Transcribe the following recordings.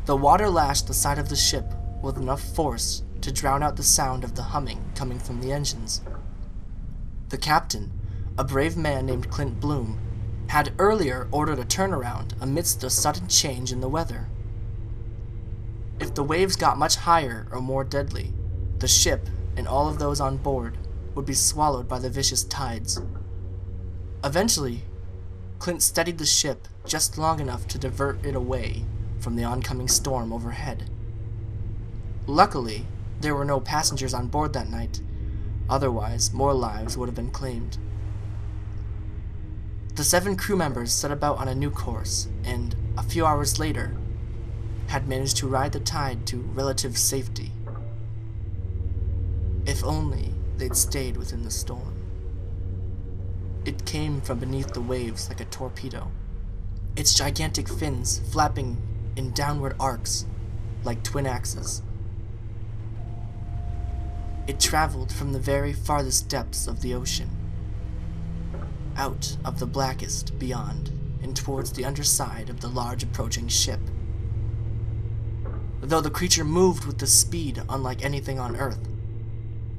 The water lashed the side of the ship with enough force to drown out the sound of the humming coming from the engines. The captain, a brave man named Clint Bloom, had earlier ordered a turnaround amidst the sudden change in the weather. If the waves got much higher or more deadly, the ship and all of those on board would be swallowed by the vicious tides. Eventually, Clint steadied the ship just long enough to divert it away from the oncoming storm overhead. Luckily, there were no passengers on board that night, otherwise more lives would have been claimed. The 7 crew members set about on a new course, and a few hours later, had managed to ride the tide to relative safety. If only they'd stayed within the storm. It came from beneath the waves like a torpedo, its gigantic fins flapping in downward arcs like twin axes. It traveled from the very farthest depths of the ocean, out of the blackest beyond, and towards the underside of the large approaching ship. Though the creature moved with a speed unlike anything on Earth,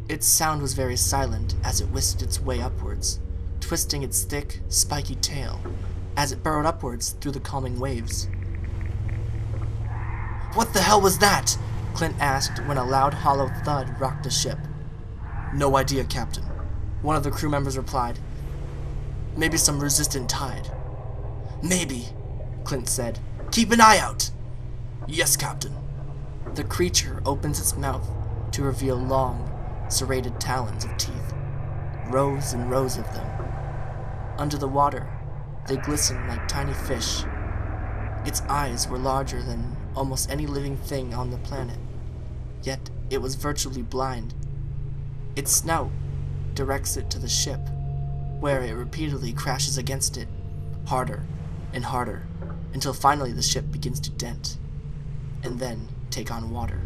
its sound was very silent as it whisked its way upwards, twisting its thick, spiky tail as it burrowed upwards through the calming waves. "What the hell was that?" Clint asked when a loud, hollow thud rocked the ship. "No idea, Captain," one of the crew members replied. "Maybe some resistant tide." "Maybe," Clint said. "Keep an eye out." "Yes, Captain." The creature opens its mouth to reveal long, serrated talons of teeth, rows and rows of them. Under the water, they glistened like tiny fish. Its eyes were larger than almost any living thing on the planet, yet it was virtually blind. Its snout directs it to the ship, where it repeatedly crashes against it, harder and harder, until finally the ship begins to dent, and then take on water.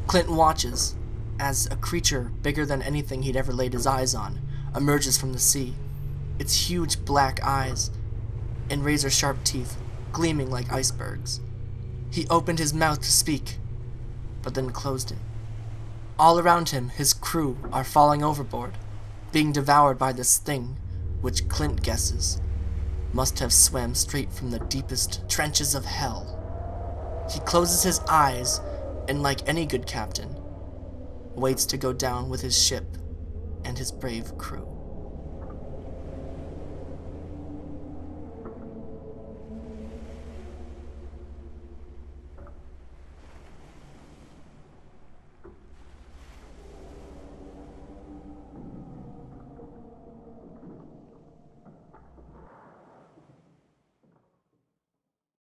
Clint watches as a creature bigger than anything he'd ever laid his eyes on emerges from the sea, its huge black eyes and razor-sharp teeth gleaming like icebergs. He opened his mouth to speak, but then closed it. All around him, his crew are falling overboard, being devoured by this thing, which Clint guesses must have swam straight from the deepest trenches of hell. He closes his eyes and, like any good captain, waits to go down with his ship and his brave crew.